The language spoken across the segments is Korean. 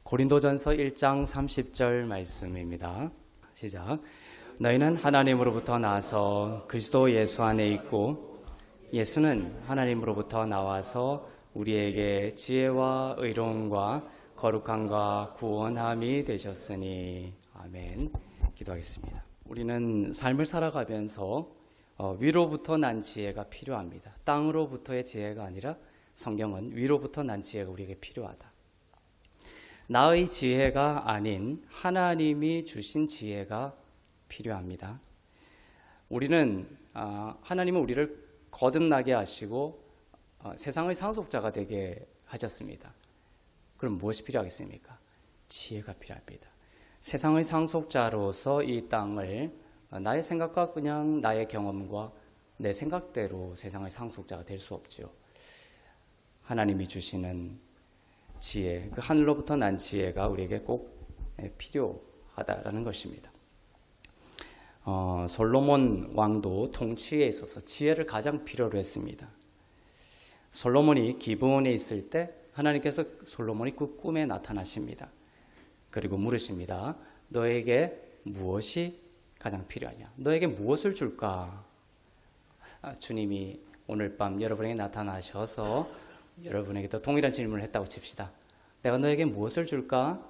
고린도전서 1장 30절 말씀입니다. 시작. 너희는 하나님으로부터 나서 그리스도 예수 안에 있고 예수는 하나님으로부터 나와서 우리에게 지혜와 의로움과 거룩함과 구원함이 되셨으니. 아멘. 기도하겠습니다. 우리는 삶을 살아가면서 위로부터 난 지혜가 필요합니다. 땅으로부터의 지혜가 아니라 성경은 위로부터 난 지혜가 우리에게 필요하다. 나의 지혜가 아닌 하나님이 주신 지혜가 필요합니다. 우리는 하나님은 우리를 거듭나게 하시고 세상의 상속자가 되게 하셨습니다. 그럼 무엇이 필요하겠습니까? 지혜가 필요합니다. 세상의 상속자로서 이 땅을 나의 생각과 그냥 나의 경험과 내 생각대로 세상의 상속자가 될 수 없죠. 하나님이 주시는 지혜, 그 하늘로부터 난 지혜가 우리에게 꼭 필요하다라는 것입니다. 솔로몬 왕도 통치에 있어서 지혜를 가장 필요로 했습니다. 솔로몬이 기브온에 있을 때 하나님께서 솔로몬이 그 꿈에 나타나십니다. 그리고 물으십니다. 너에게 무엇이 가장 필요하냐? 너에게 무엇을 줄까? 주님이 오늘 밤 여러분에게 나타나셔서 여러분에게 또 동일한 질문을 했다고 칩시다. 내가 너에게 무엇을 줄까?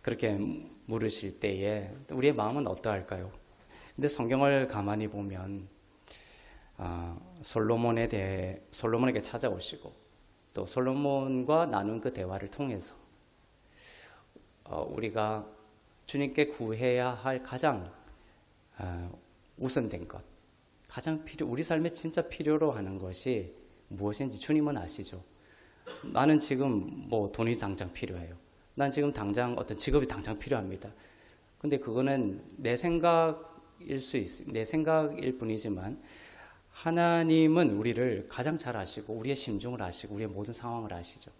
그렇게 물으실 때에 우리의 마음은 어떠할까요? 근데 성경을 가만히 보면 솔로몬에게 찾아오시고 또 솔로몬과 나눈 그 대화를 통해서 우리가 주님께 구해야 할 가장 우선된 것, 우리 삶에 진짜 필요로 하는 것이 무엇인지 주님은 아시죠. 나는 지금 돈이 당장 필요해요. 난 지금 당장 어떤 직업이 당장 필요합니다. 근데 그거는 내 생각일 뿐이지만 하나님은 우리를 가장 잘 아시고 우리의 심중을 아시고 우리의 모든 상황을 아시죠.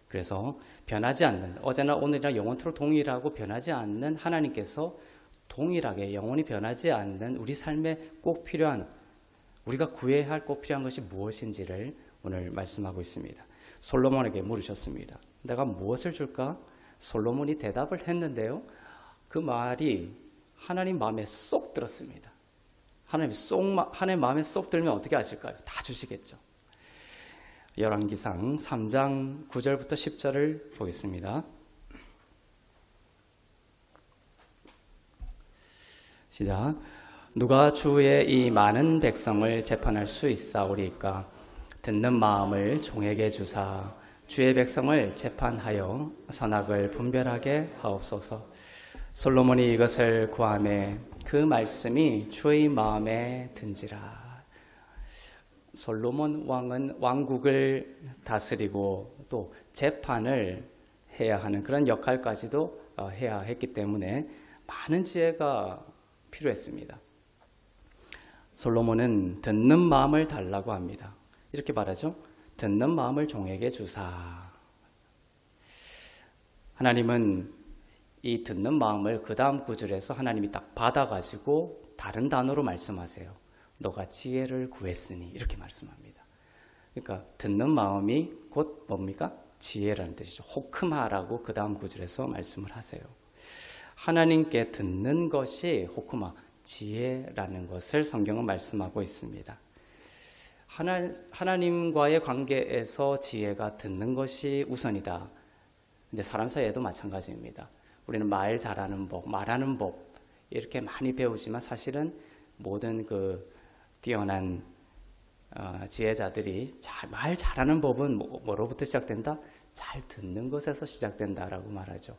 그래서 변하지 않는, 어제나 오늘이나 영원토록 동일하고 변하지 않는 하나님께서 동일하게 영원히 변하지 않는 우리 삶에 꼭 필요한, 우리가 구해야 할 꼭 필요한 것이 무엇인지를 오늘 말씀하고 있습니다. 솔로몬에게 물으셨습니다. 내가 무엇을 줄까? 솔로몬이 대답을 했는데요. 그 말이 하나님 마음에 쏙 들었습니다. 하나님 마음에 쏙 들면 어떻게 하실까요? 다 주시겠죠. 열왕기상 3장 9절부터 10절을 보겠습니다. 시작. 누가 주의 이 많은 백성을 재판할 수 있사오리까? 듣는 마음을 종에게 주사 주의 백성을 재판하여 선악을 분별하게 하옵소서. 솔로몬이 이것을 구하매 그 말씀이 주의 마음에 든지라. 솔로몬 왕은 왕국을 다스리고 또 재판을 해야 하는 그런 역할까지도 해야 했기 때문에 많은 지혜가 필요했습니다. 솔로몬은 듣는 마음을 달라고 합니다. 이렇게 말하죠. 듣는 마음을 종에게 주사. 하나님은 이 듣는 마음을 그 다음 구절에서 하나님이 딱 받아가지고 다른 단어로 말씀하세요. 너가 지혜를 구했으니 이렇게 말씀합니다. 그러니까 듣는 마음이 곧 뭡니까? 지혜라는 뜻이죠. 호크마라고 그 다음 구절에서 말씀을 하세요. 하나님께 듣는 것이 호크마, 지혜라는 것을 성경은 말씀하고 있습니다. 하나님과의 관계에서 지혜가 듣는 것이 우선이다. 근데 사람 사이에도 마찬가지입니다. 우리는 말 잘하는 법, 말하는 법 이렇게 많이 배우지만 사실은 모든 그 뛰어난 지혜자들이 말 잘하는 법은 뭐로부터 시작된다? 잘 듣는 것에서 시작된다라고 말하죠.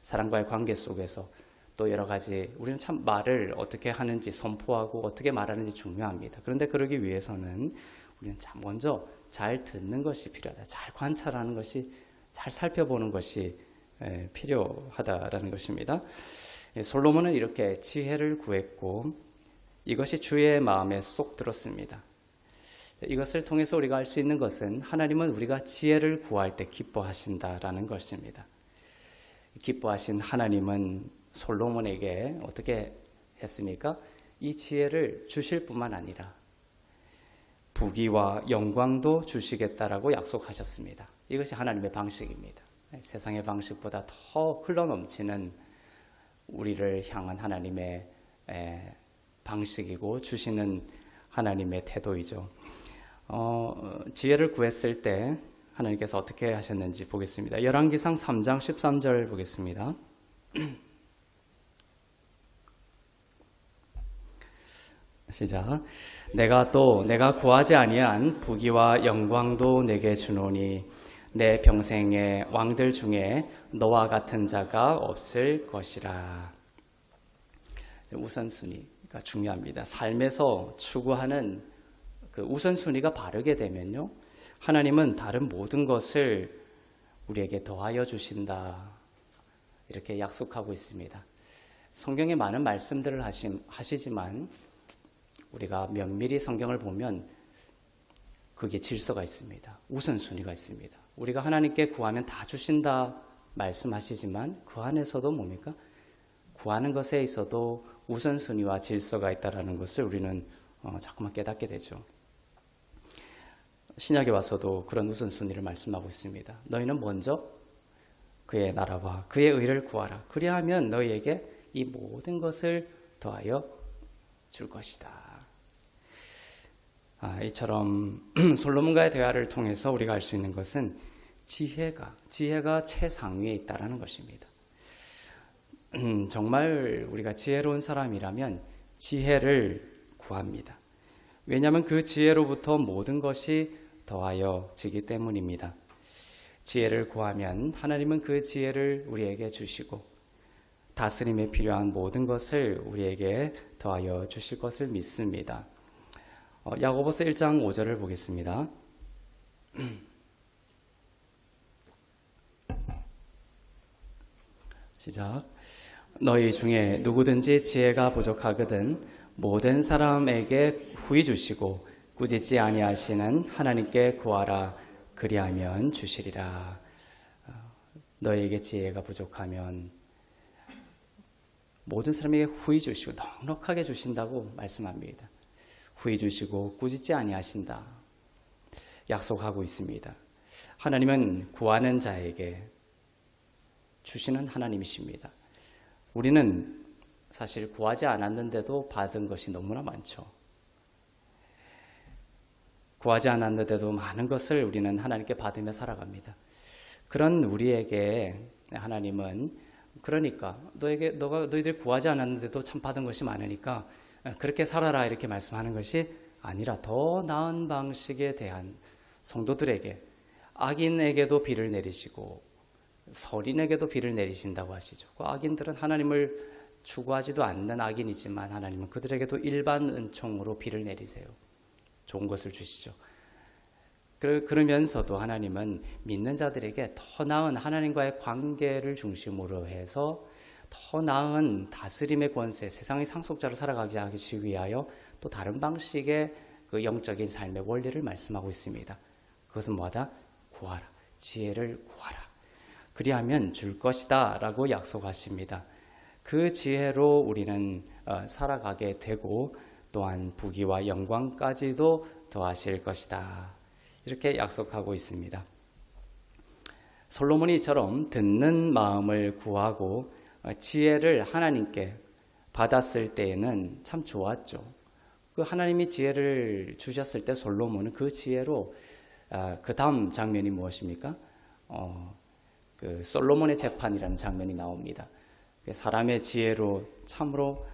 사람과의 관계 속에서 또 여러 가지 우리는 참 말을 어떻게 하는지 선포하고 어떻게 말하는지 중요합니다. 그런데 그러기 위해서는 우리는 참 먼저 잘 듣는 것이 필요하다. 잘 관찰하는 것이, 잘 살펴보는 것이 필요하다라는 것입니다. 솔로몬은 이렇게 지혜를 구했고 이것이 주의 마음에 쏙 들었습니다. 이것을 통해서 우리가 알 수 있는 것은 하나님은 우리가 지혜를 구할 때 기뻐하신다라는 것입니다. 기뻐하신 하나님은 솔로몬에게 어떻게 했습니까? 이 지혜를 주실 뿐만 아니라 부귀와 영광도 주시겠다라고 약속하셨습니다. 이것이 하나님의 방식입니다. 세상의 방식보다 더 흘러넘치는 우리를 향한 하나님의 방식이고 주시는 하나님의 태도이죠. 지혜를 구했을 때 하나님께서 어떻게 하셨는지 보겠습니다. 열왕기상 3장 13절 보겠습니다. 시작. 내가 구하지 아니한 부귀와 영광도 내게 주노니 내 평생의 왕들 중에 너와 같은 자가 없을 것이라. 우선순위가 중요합니다. 삶에서 추구하는 그 우선순위가 바르게 되면요, 하나님은 다른 모든 것을 우리에게 더하여 주신다, 이렇게 약속하고 있습니다. 성경에 많은 말씀들을 하시지만 우리가 면밀히 성경을 보면 그게 질서가 있습니다. 우선순위가 있습니다. 우리가 하나님께 구하면 다 주신다 말씀하시지만 그 안에서도 뭡니까? 구하는 것에 있어도 우선순위와 질서가 있다는 것을 우리는 자꾸만 깨닫게 되죠. 신약에 와서도 그런 우선순위를 말씀하고 있습니다. 너희는 먼저 그의 나라와 그의 의를 구하라. 그리하면 너희에게 이 모든 것을 더하여 줄 것이다. 이처럼 솔로몬과의 대화를 통해서 우리가 알 수 있는 것은 지혜가 최상위에 있다는 것입니다. 정말 우리가 지혜로운 사람이라면 지혜를 구합니다. 왜냐하면 그 지혜로부터 모든 것이 더하여지기 때문입니다. 지혜를 구하면 하나님은 그 지혜를 우리에게 주시고 다스림에 필요한 모든 것을 우리에게 더하여 주실 것을 믿습니다. 야고보서 1장 5절을 보겠습니다. 시작. 너희 중에 누구든지 지혜가 부족하거든 모든 사람에게 후히 주시고 꾸짖지 아니하시는 하나님께 구하라. 그리하면 주시리라. 너희에게 지혜가 부족하면 모든 사람에게 후히 주시고 넉넉하게 주신다고 말씀합니다. 후히 주시고 꾸짖지 아니하신다 약속하고 있습니다. 하나님은 구하는 자에게 주시는 하나님이십니다. 우리는 사실 구하지 않았는데도 받은 것이 너무나 많죠. 구하지 않았는데도 많은 것을 우리는 하나님께 받으며 살아갑니다. 그런 우리에게 하나님은 그러니까 너희들이 구하지 않았는데도 참 받은 것이 많으니까 그렇게 살아라 이렇게 말씀하는 것이 아니라 더 나은 방식에 대한 성도들에게 악인에게도 비를 내리시고 서린에게도 비를 내리신다고 하시죠. 그 악인들은 하나님을 추구하지도 않는 악인이지만 하나님은 그들에게도 일반 은총으로 비를 내리세요. 좋은 것을 주시죠. 그러면서도 하나님은 믿는 자들에게 더 나은 하나님과의 관계를 중심으로 해서 더 나은 다스림의 권세, 세상의 상속자로 살아가게 하기 위하여 또 다른 방식의 그 영적인 삶의 원리를 말씀하고 있습니다. 그것은 뭐하다? 구하라. 지혜를 구하라. 그리하면 줄 것이다 라고 약속하십니다. 그 지혜로 우리는 살아가게 되고 또한 부귀와 영광까지도 더하실 것이다. 이렇게 약속하고 있습니다. 솔로몬이 이처럼 듣는 마음을 구하고 지혜를 하나님께 받았을 때에는 참 좋았죠. 그 하나님이 지혜를 주셨을 때 솔로몬은 그 지혜로 그 다음 장면이 무엇입니까? 그 솔로몬의 재판이라는 장면이 나옵니다. 사람의 지혜로 참으로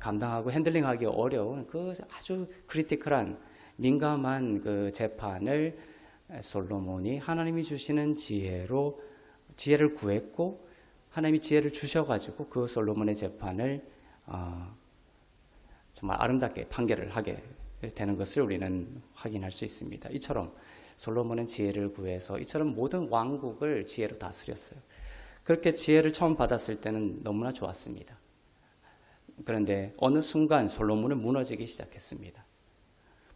감당하고 핸들링하기 어려운 그 아주 크리티컬한 민감한 그 재판을 솔로몬이 하나님이 주시는 지혜로 지혜를 구했고 하나님이 지혜를 주셔가지고 그 솔로몬의 재판을 정말 아름답게 판결을 하게 되는 것을 우리는 확인할 수 있습니다. 이처럼 솔로몬은 지혜를 구해서 이처럼 모든 왕국을 지혜로 다스렸어요. 그렇게 지혜를 처음 받았을 때는 너무나 좋았습니다. 그런데 어느 순간 솔로몬은 무너지기 시작했습니다.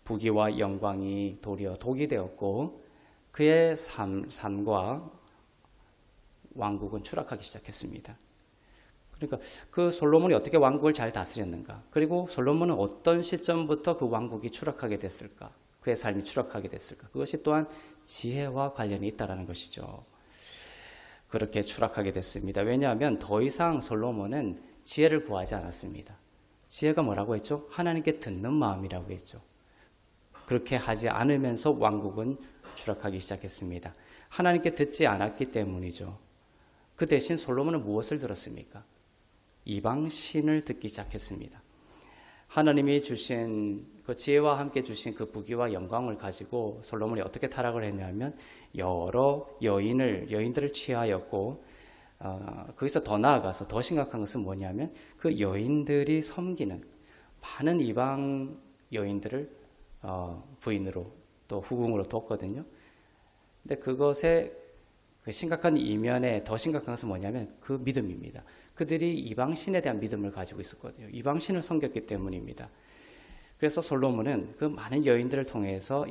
부귀와 영광이 도리어 독이 되었고 그의 삶과 왕국은 추락하기 시작했습니다. 그러니까 그 솔로몬이 어떻게 왕국을 잘 다스렸는가, 그리고 솔로몬은 어떤 시점부터 그 왕국이 추락하게 됐을까, 그의 삶이 추락하게 됐을까? 그것이 또한 지혜와 관련이 있다는 것이죠. 그렇게 추락하게 됐습니다. 왜냐하면 더 이상 솔로몬은 지혜를 구하지 않았습니다. 지혜가 뭐라고 했죠? 하나님께 듣는 마음이라고 했죠. 그렇게 하지 않으면서 왕국은 추락하기 시작했습니다. 하나님께 듣지 않았기 때문이죠. 그 대신 솔로몬은 무엇을 들었습니까? 이방신을 듣기 시작했습니다. 하나님이 주신 그 지혜와 함께 주신 그 부귀와 영광을 가지고 솔로몬이 어떻게 타락을 했냐면 여러 여인들을 취하였고, 거기서 더 나아가서 더 심각한 것은 뭐냐면 그 여인들이 섬기는 많은 이방 여인들을 부인으로 또 후궁으로 뒀거든요. 근데 그것의 그 심각한 이면에 더 심각한 것은 뭐냐면 그 믿음입니다. 그들이 이방신에 대한 믿음을 가지고 있었거든요. 이방신을 섬겼기 때문입니다. 그래서 솔로몬은 그 많은 여인들을 통해서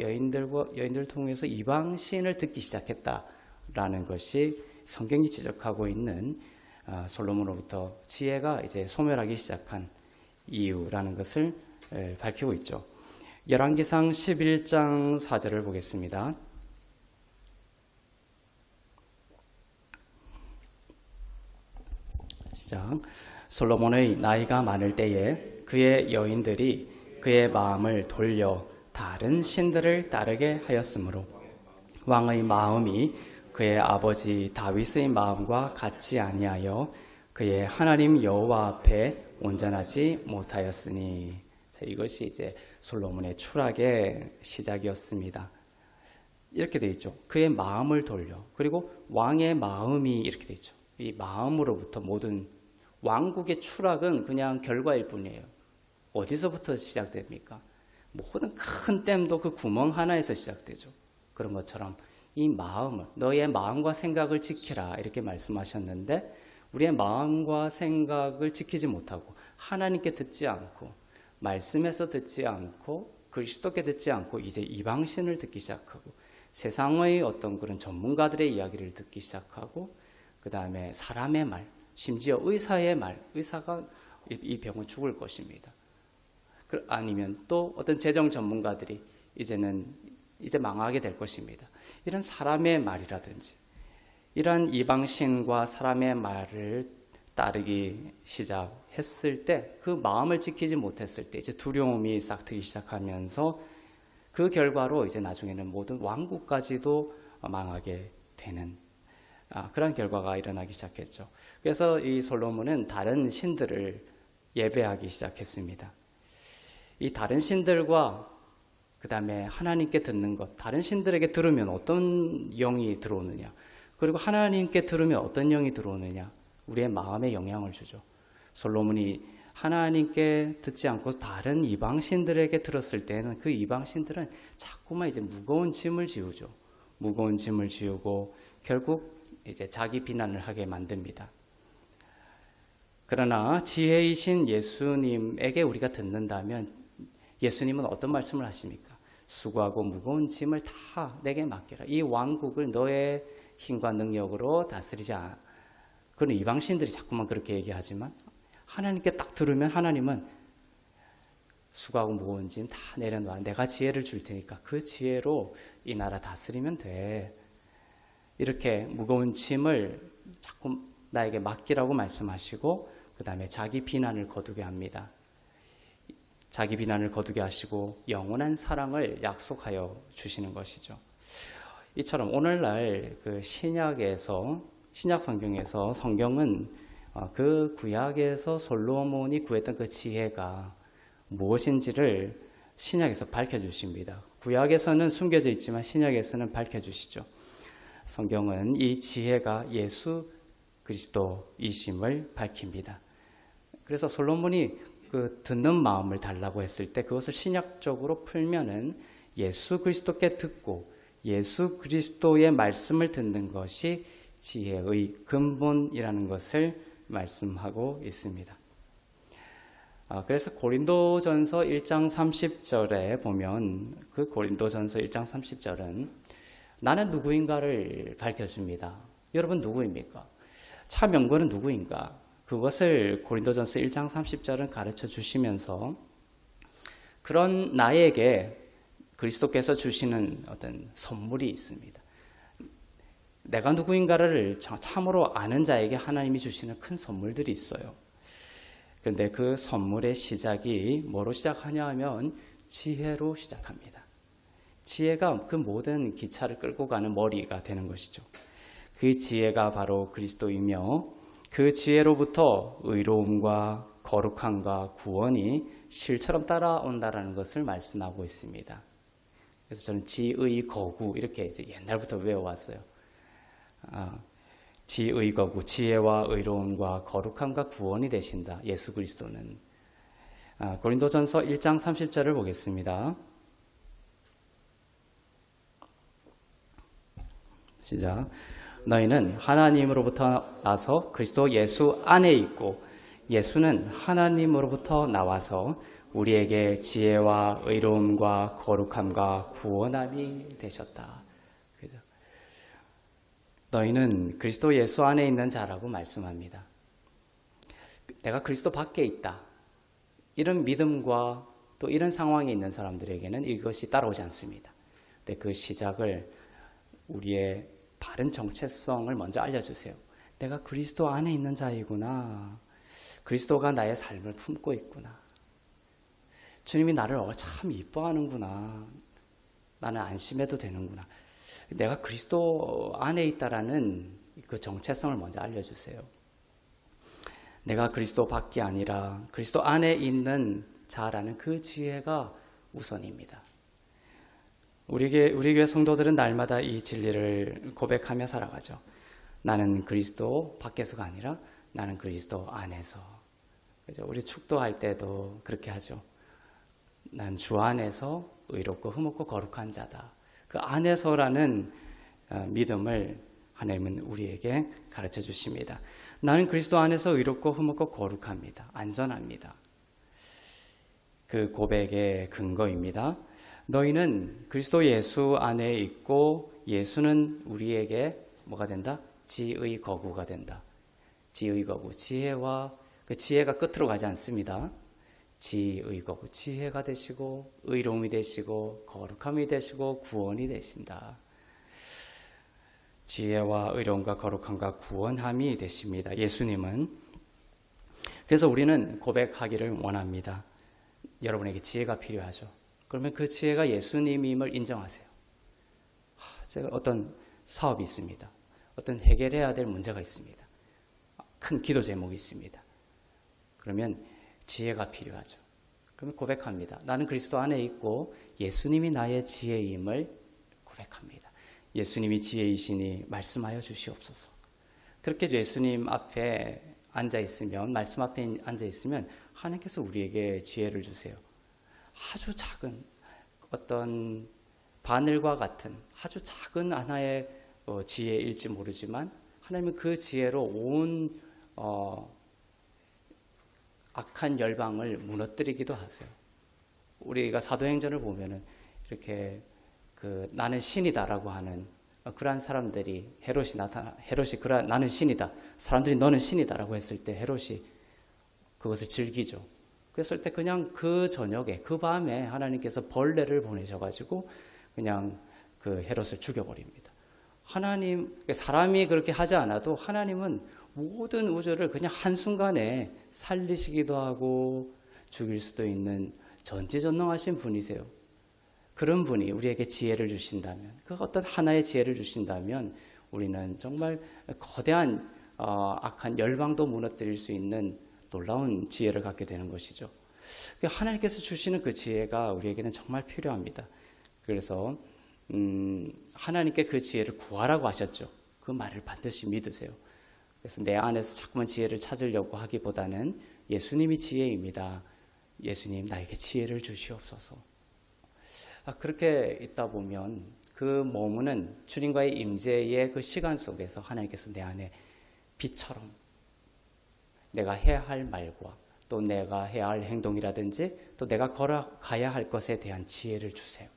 이방신을 듣기 시작했다라는 것이 성경이 지적하고 있는 솔로몬으로부터 지혜가 이제 소멸하기 시작한 이유라는 것을 밝히고 있죠. 열왕기상 11장 4절을 보겠습니다. 시작. 솔로몬의 나이가 많을 때에 그의 여인들이 그의 마음을 돌려 다른 신들을 따르게 하였으므로 왕의 마음이 그의 아버지 다윗의 마음과 같지 아니하여 그의 하나님 여호와 앞에 온전하지 못하였으니. 자, 이것이 이제 솔로몬의 추락의 시작이었습니다. 이렇게 되어 있죠. 그의 마음을 돌려. 그리고 왕의 마음이 이렇게 되어 있죠. 이 마음으로부터 모든 왕국의 추락은 그냥 결과일 뿐이에요. 어디서부터 시작됩니까? 모든 큰 댐도 그 구멍 하나에서 시작되죠. 그런 것처럼 이 마음을, 너의 마음과 생각을 지키라 이렇게 말씀하셨는데 우리의 마음과 생각을 지키지 못하고 하나님께 듣지 않고 말씀에서 듣지 않고 그리스도께 듣지 않고 이제 이방신을 듣기 시작하고 세상의 어떤 그런 전문가들의 이야기를 듣기 시작하고 그 다음에 사람의 말, 심지어 의사의 말, 의사가 이 병은 죽을 것입니다. 아니면 또 어떤 재정 전문가들이 이제 망하게 될 것입니다. 이런 사람의 말이라든지 이런 이방신과 사람의 말을 따르기 시작했을 때 그 마음을 지키지 못했을 때 이제 두려움이 싹 트기 시작하면서 그 결과로 이제 나중에는 모든 왕국까지도 망하게 되는 그런 결과가 일어나기 시작했죠. 그래서 이 솔로몬은 다른 신들을 예배하기 시작했습니다. 이 다른 신들과 그 다음에 하나님께 듣는 것, 다른 신들에게 들으면 어떤 영이 들어오느냐, 그리고 하나님께 들으면 어떤 영이 들어오느냐, 우리의 마음에 영향을 주죠. 솔로몬이 하나님께 듣지 않고 다른 이방신들에게 들었을 때는 그 이방신들은 자꾸만 이제 무거운 짐을 지우죠. 무거운 짐을 지우고 결국 이제 자기 비난을 하게 만듭니다. 그러나 지혜이신 예수님에게 우리가 듣는다면 예수님은 어떤 말씀을 하십니까? 수고하고 무거운 짐을 다 내게 맡겨라. 이 왕국을 너의 힘과 능력으로 다스리자. 그런 이방신들이 자꾸만 그렇게 얘기하지만 하나님께 딱 들으면 하나님은 수고하고 무거운 짐 다 내려놔. 내가 지혜를 줄 테니까 그 지혜로 이 나라 다스리면 돼. 이렇게 무거운 짐을 자꾸 나에게 맡기라고 말씀하시고 그 다음에 자기 비난을 거두게 합니다. 자기 비난을 거두게 하시고 영원한 사랑을 약속하여 주시는 것이죠. 이처럼 오늘날 그 신약 성경에서 성경은 그 구약에서 솔로몬이 구했던 그 지혜가 무엇인지를 신약에서 밝혀주십니다. 구약에서는 숨겨져 있지만 신약에서는 밝혀주시죠. 성경은 이 지혜가 예수 그리스도이심을 밝힙니다. 그래서 솔로몬이 그 듣는 마음을 달라고 했을 때 그것을 신약적으로 풀면은 예수 그리스도께 듣고 예수 그리스도의 말씀을 듣는 것이 지혜의 근본이라는 것을 말씀하고 있습니다. 그래서 고린도전서 1장 30절에 보면 그 고린도전서 1장 30절은 나는 누구인가를 밝혀줍니다. 여러분 누구입니까? 차 명분은 누구인가? 그것을 고린도전서 1장 30절은 가르쳐 주시면서 그런 나에게 그리스도께서 주시는 어떤 선물이 있습니다. 내가 누구인가를 참으로 아는 자에게 하나님이 주시는 큰 선물들이 있어요. 그런데 그 선물의 시작이 뭐로 시작하냐 하면 지혜로 시작합니다. 지혜가 그 모든 기차를 끌고 가는 머리가 되는 것이죠. 그 지혜가 바로 그리스도이며 그 지혜로부터 의로움과 거룩함과 구원이 실처럼 따라온다라는 것을 말씀하고 있습니다. 그래서 저는 지의 거구 이렇게 이제 옛날부터 외워왔어요. 지의 거구, 지혜와 의로움과 거룩함과 구원이 되신다. 예수 그리스도는. 고린도전서 1장 30절을 보겠습니다. 시작. 너희는 하나님으로부터 나서 그리스도 예수 안에 있고 예수는 하나님으로부터 나와서 우리에게 지혜와 의로움과 거룩함과 구원함이 되셨다. 그죠? 너희는 그리스도 예수 안에 있는 자라고 말씀합니다. 내가 그리스도 밖에 있다. 이런 믿음과 또 이런 상황에 있는 사람들에게는 이것이 따라오지 않습니다. 근데 그 시작을 우리의 바른 정체성을 먼저 알려주세요. 내가 그리스도 안에 있는 자이구나. 그리스도가 나의 삶을 품고 있구나. 주님이 나를 참 이뻐하는구나. 나는 안심해도 되는구나. 내가 그리스도 안에 있다라는 그 정체성을 먼저 알려주세요. 내가 그리스도 밖이 아니라 그리스도 안에 있는 자라는 그 지혜가 우선입니다. 우리 교회 성도들은 날마다 이 진리를 고백하며 살아가죠. 나는 그리스도 밖에서가 아니라 나는 그리스도 안에서. 그죠? 우리 축도할 때도 그렇게 하죠. 난 주 안에서 의롭고 흠없고 거룩한 자다. 그 안에서라는 믿음을 하나님은 우리에게 가르쳐 주십니다. 나는 그리스도 안에서 의롭고 흠없고 거룩합니다. 안전합니다. 그 고백의 근거입니다. 너희는 그리스도 예수 안에 있고 예수는 우리에게 뭐가 된다? 지의 거구가 된다. 지의 거구, 지혜와 그 지혜가 끝으로 가지 않습니다. 지의 거구, 지혜가 되시고 의로움이 되시고 거룩함이 되시고 구원이 되신다. 지혜와 의로움과 거룩함과 구원함이 되십니다. 예수님은. 그래서 우리는 고백하기를 원합니다. 여러분에게 지혜가 필요하죠. 그러면 그 지혜가 예수님임을 인정하세요. 제가 어떤 사업이 있습니다. 어떤 해결해야 될 문제가 있습니다. 큰 기도 제목이 있습니다. 그러면 지혜가 필요하죠. 그러면 고백합니다. 나는 그리스도 안에 있고 예수님이 나의 지혜임을 고백합니다. 예수님이 지혜이시니 말씀하여 주시옵소서. 그렇게 예수님 앞에 앉아있으면, 말씀 앞에 앉아있으면 하나님께서 우리에게 지혜를 주세요. 아주 작은 어떤 바늘과 같은 아주 작은 하나의 지혜일지 모르지만 하나님은 그 지혜로 온 악한 열방을 무너뜨리기도 하세요. 우리가 사도행전을 보면은 이렇게 나는 신이다라고 하는 그러한 사람들이 헤롯이 나는 신이다. 사람들이 너는 신이다라고 했을 때 헤롯이 그것을 즐기죠. 그랬을 때 그냥 그 저녁에 그 밤에 하나님께서 벌레를 보내셔가지고 그냥 그 헤롯을 죽여버립니다. 사람이 그렇게 하지 않아도 하나님은 모든 우주를 그냥 한순간에 살리시기도 하고 죽일 수도 있는 전지전능하신 분이세요. 그런 분이 우리에게 지혜를 주신다면, 그 어떤 하나의 지혜를 주신다면 우리는 정말 거대한 악한 열방도 무너뜨릴 수 있는 놀라운 지혜를 갖게 되는 것이죠. 하나님께서 주시는 그 지혜가 우리에게는 정말 필요합니다. 그래서 하나님께 그 지혜를 구하라고 하셨죠. 그 말을 반드시 믿으세요. 그래서 내 안에서 자꾸만 지혜를 찾으려고 하기보다는 예수님이 지혜입니다. 예수님 나에게 지혜를 주시옵소서. 그렇게 있다 보면 그 머무는 주님과의 임재의 그 시간 속에서 하나님께서 내 안에 빛처럼 내가 해야 할 말과 또 내가 해야 할 행동이라든지 또 내가 걸어가야 할 것에 대한 지혜를 주세요.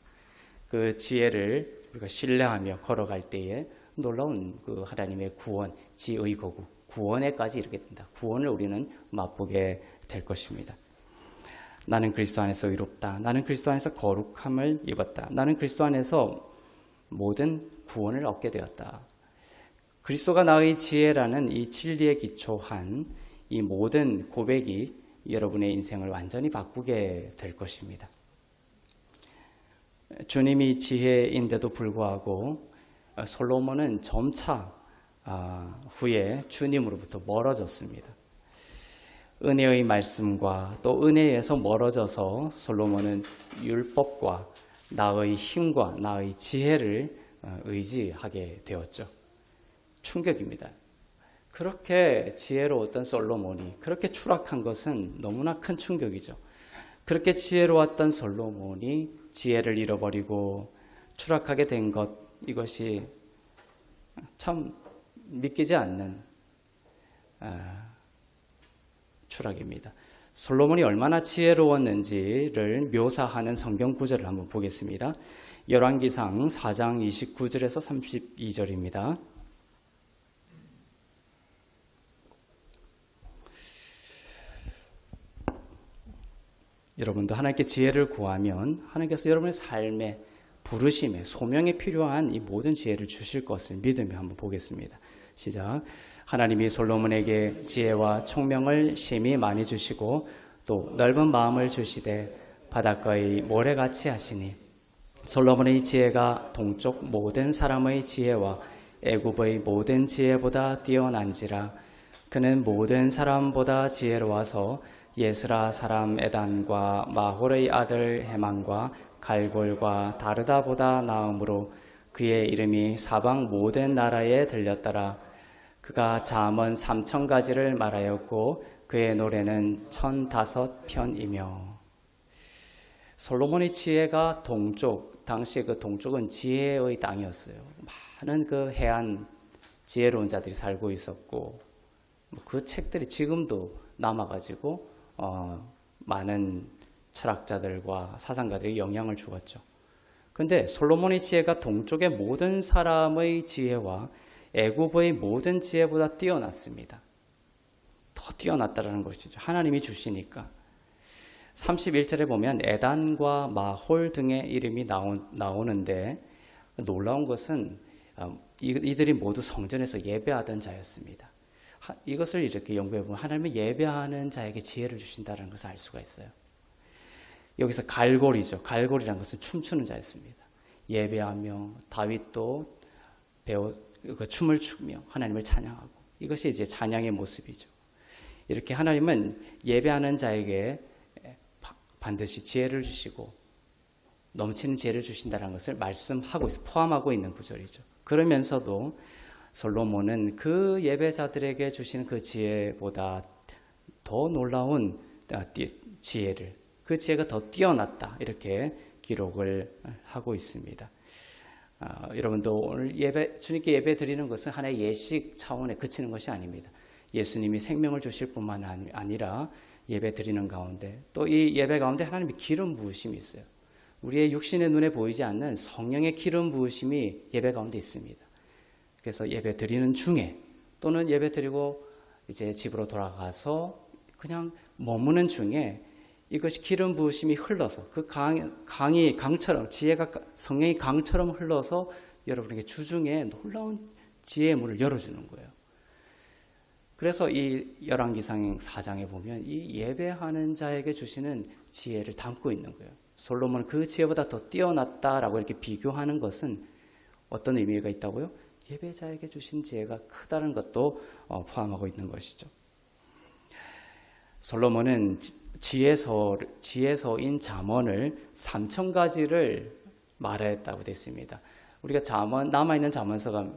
그 지혜를 우리가 신뢰하며 걸어갈 때에 놀라운 그 하나님의 구원, 지의 거구, 구원에까지 이르게 된다. 구원을 우리는 맛보게 될 것입니다. 나는 그리스도 안에서 의롭다. 나는 그리스도 안에서 거룩함을 입었다. 나는 그리스도 안에서 모든 구원을 얻게 되었다. 그리스도가 나의 지혜라는 이 진리에 기초한 이 모든 고백이 여러분의 인생을 완전히 바꾸게 될 것입니다. 주님이 지혜인데도 불구하고 솔로몬은 점차 후에 주님으로부터 멀어졌습니다. 은혜의 말씀과 또 은혜에서 멀어져서 솔로몬은 율법과 나의 힘과 나의 지혜를 의지하게 되었죠. 충격입니다. 그렇게 지혜로웠던 솔로몬이 그렇게 추락한 것은 너무나 큰 충격이죠. 그렇게 지혜로웠던 솔로몬이 지혜를 잃어버리고 추락하게 된 것, 이것이 참 믿기지 않는 추락입니다. 솔로몬이 얼마나 지혜로웠는지를 묘사하는 성경 구절을 한번 보겠습니다. 열왕기상 4장 29절에서 32절입니다. 여러분도 하나님께 지혜를 구하면 하나님께서 여러분의 삶에 부르심에 소명에 필요한 이 모든 지혜를 주실 것을 믿으며 한번 보겠습니다. 시작. 하나님이 솔로몬에게 지혜와 총명을 심히 많이 주시고 또 넓은 마음을 주시되 바닷가의 모래같이 하시니 솔로몬의 지혜가 동쪽 모든 사람의 지혜와 애굽의 모든 지혜보다 뛰어난지라. 그는 모든 사람보다 지혜로워서 예스라 사람 에단과 마홀의 아들 헤만과 갈골과 다르다보다 나음으로 그의 이름이 사방 모든 나라에 들렸더라. 그가 잠언 3000가지를 말하였고 그의 노래는 1005편이며. 솔로몬의 지혜가 동쪽, 당시 그 동쪽은 지혜의 땅이었어요. 많은 그 해안 지혜로운 자들이 살고 있었고 그 책들이 지금도 남아가지고 많은 철학자들과 사상가들이 영향을 주었죠. 그런데 솔로몬의 지혜가 동쪽의 모든 사람의 지혜와 애굽의 모든 지혜보다 뛰어났습니다. 더 뛰어났다는 것이죠. 하나님이 주시니까. 31절에 보면 에단과 마홀 등의 이름이 나오는데 놀라운 것은 이들이 모두 성전에서 예배하던 자였습니다. 이것을 이렇게 연구해 보면 하나님이 예배하는 자에게 지혜를 주신다는 것을 알 수가 있어요. 여기서 갈골이죠. 갈골이라는 것은 춤추는 자였습니다. 예배하며 다윗도 춤을 추며 하나님을 찬양하고, 이것이 이제 찬양의 모습이죠. 이렇게 하나님은 예배하는 자에게 반드시 지혜를 주시고 넘치는 지혜를 주신다는 것을 말씀하고 있어, 포함하고 있는 구절이죠. 그러면서도 솔로몬은 그 예배자들에게 주시는 그 지혜보다 더 놀라운 지혜를, 그 지혜가 더 뛰어났다, 이렇게 기록을 하고 있습니다. 여러분도 오늘 주님께 예배 드리는 것은 하나의 예식 차원에 그치는 것이 아닙니다. 예수님이 생명을 주실 뿐만 아니라 예배 드리는 가운데, 또 이 예배 가운데 하나님의 기름 부으심이 있어요. 우리의 육신의 눈에 보이지 않는 성령의 기름 부으심이 예배 가운데 있습니다. 그래서 예배 드리는 중에, 또는 예배 드리고 이제 집으로 돌아가서 그냥 머무는 중에 이것이 기름 부으심이 흘러서 그 강처럼, 지혜가 성령의 강처럼 흘러서 여러분에게 주중에 놀라운 지혜의 문을 열어주는 거예요. 그래서 이 열왕기상 4장에 보면 이 예배하는 자에게 주시는 지혜를 담고 있는 거예요. 솔로몬은 그 지혜보다 더 뛰어났다라고 이렇게 비교하는 것은 어떤 의미가 있다고요? 예배자에게 주신 지혜가 크다는 것도 포함하고 있는 것이죠. 솔로몬은 지혜서인 잠언을 3000가지를 말했다고 되어 있습니다. 우리가 남아있는 잠언서가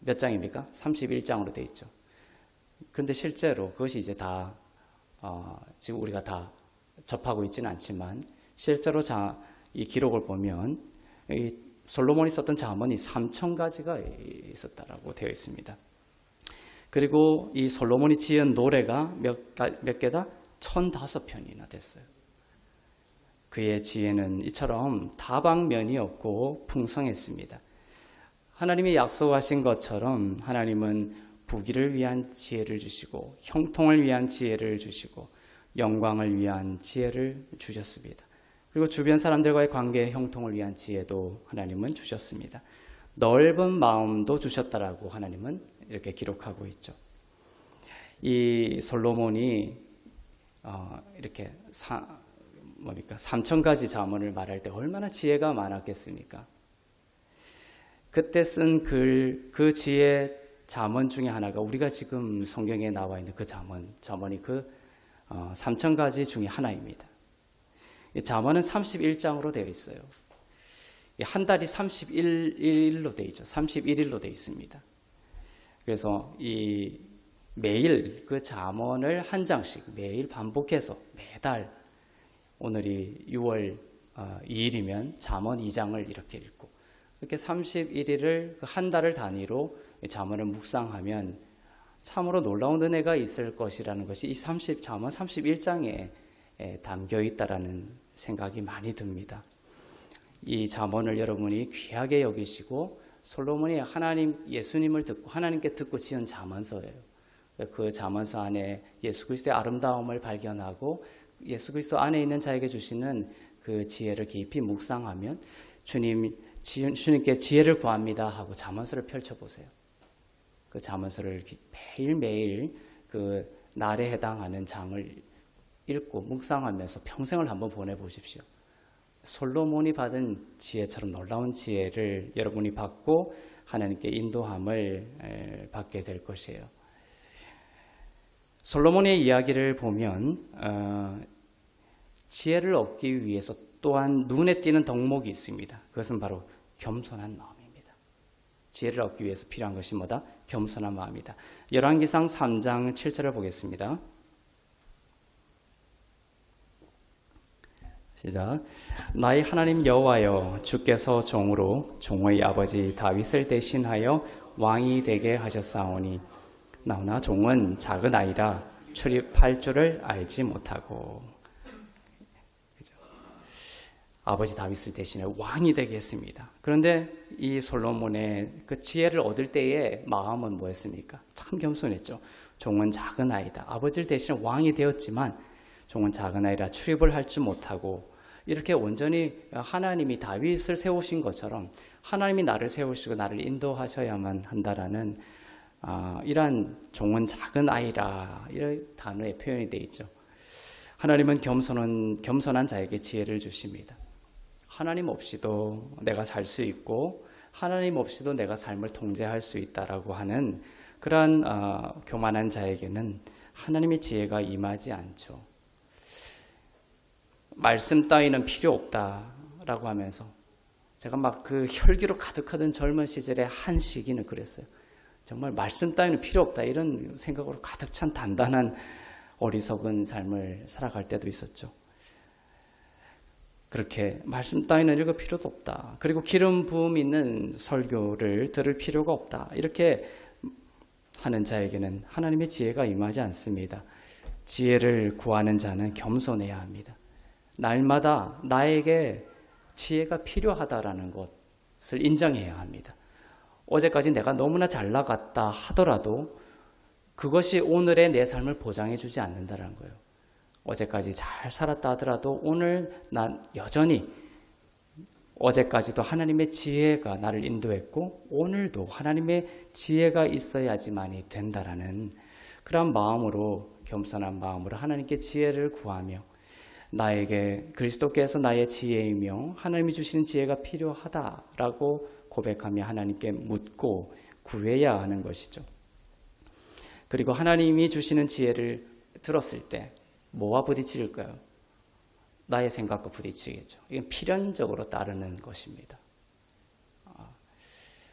몇 장입니까? 31장으로 되어 있죠. 그런데 실제로 그것이 이제 다 지금 우리가 다 접하고 있지는 않지만, 실제로 이 기록을 보면 이 솔로몬이 썼던 잠언이 3000가지가 있었다라고 되어 있습니다. 그리고 이 솔로몬이 지은 노래가 몇 개다? 1005편이나 됐어요. 그의 지혜는 이처럼 다방면이 없고 풍성했습니다. 하나님이 약속하신 것처럼 하나님은 부귀를 위한 지혜를 주시고 형통을 위한 지혜를 주시고 영광을 위한 지혜를 주셨습니다. 그리고 주변 사람들과의 관계 형통을 위한 지혜도 하나님은 주셨습니다. 넓은 마음도 주셨다라고 하나님은 이렇게 기록하고 있죠. 이 솔로몬이 이렇게 3,000가지 잠언을 말할 때 얼마나 지혜가 많았겠습니까? 그때 쓴 그 지혜 잠언 중에 하나가 우리가 지금 성경에 나와 있는 그 잠언이 그 3,000가지 중에 하나입니다. 이 잠언은 31장으로 되어 있어요. 한 달이 31일로 되어 있죠. 31일로 되어 있습니다. 그래서 매일 그 잠언을 한 장씩 매일 반복해서 매달, 오늘이 6월 2일이면 잠언 2장을 이렇게 읽고, 이렇게 31일을 한 달을 단위로 잠언을 묵상하면 참으로 놀라운 은혜가 있을 것이라는 것이 이 잠언 31장에 담겨 있다라는 생각이 많이 듭니다. 이 잠언을 여러분이 귀하게 여기시고, 솔로몬이 예수님을 듣고 하나님께 듣고 지은 잠언서예요. 그 잠언서 안에 예수 그리스도의 아름다움을 발견하고 예수 그리스도 안에 있는 자에게 주시는 그 지혜를 깊이 묵상하면 주님께 지혜를 구합니다 하고 잠언서를 펼쳐보세요. 그 잠언서를 매일매일 그 날에 해당하는 장을 읽고 묵상하면서 평생을 한번 보내보십시오. 솔로몬이 받은 지혜처럼 놀라운 지혜를 여러분이 받고 하나님께 인도함을 받게 될 것이에요. 솔로몬의 이야기를 보면 지혜를 얻기 위해서 또한 눈에 띄는 덕목이 있습니다. 그것은 바로 겸손한 마음입니다. 지혜를 얻기 위해서 필요한 것이 뭐다? 겸손한 마음이다. 열왕기상 3장 7절을 보겠습니다. 시작. 나의 하나님 여호와여, 주께서 종의 아버지 다윗을 대신하여 왕이 되게 하셨사오니 나오나 종은 작은 아이라 출입할 줄을 알지 못하고. 그죠? 아버지 다윗을 대신해 왕이 되게 했습니다. 그런데 이 솔로몬의 그 지혜를 얻을 때의 마음은 뭐였습니까? 참 겸손했죠. 종은 작은 아이다. 아버지를 대신해 왕이 되었지만 종은 작은 아이라 출입을 할 줄 못하고, 이렇게 온전히 하나님이 다윗을 세우신 것처럼 하나님이 나를 세우시고 나를 인도하셔야만 한다라는 이러한 종은 작은 아이라 이런 단어의 표현이 되어 있죠. 하나님은 겸손한 자에게 지혜를 주십니다. 하나님 없이도 내가 살 수 있고 하나님 없이도 내가 삶을 통제할 수 있다라고 하는 그러한 교만한 자에게는 하나님의 지혜가 임하지 않죠. 말씀 따위는 필요 없다라고 하면서 제가 막 그 혈기로 가득하던 젊은 시절의 한 시기는 그랬어요. 정말 말씀 따위는 필요 없다 이런 생각으로 가득 찬 단단한 어리석은 삶을 살아갈 때도 있었죠. 그렇게 말씀 따위는 읽을 필요도 없다. 그리고 기름 부음 있는 설교를 들을 필요가 없다. 이렇게 하는 자에게는 하나님의 지혜가 임하지 않습니다. 지혜를 구하는 자는 겸손해야 합니다. 날마다 나에게 지혜가 필요하다라는 것을 인정해야 합니다. 어제까지 내가 너무나 잘 나갔다 하더라도 그것이 오늘의 내 삶을 보장해 주지 않는다는 거예요. 어제까지 잘 살았다 하더라도 오늘 난 여전히 어제까지도 하나님의 지혜가 나를 인도했고 오늘도 하나님의 지혜가 있어야지만이 된다라는 그런 마음으로, 겸손한 마음으로 하나님께 지혜를 구하며 나에게 그리스도께서 나의 지혜이며 하나님이 주시는 지혜가 필요하다라고 고백하며 하나님께 묻고 구해야 하는 것이죠. 그리고 하나님이 주시는 지혜를 들었을 때 뭐와 부딪힐까요? 나의 생각과 부딪히겠죠. 이건 필연적으로 따르는 것입니다.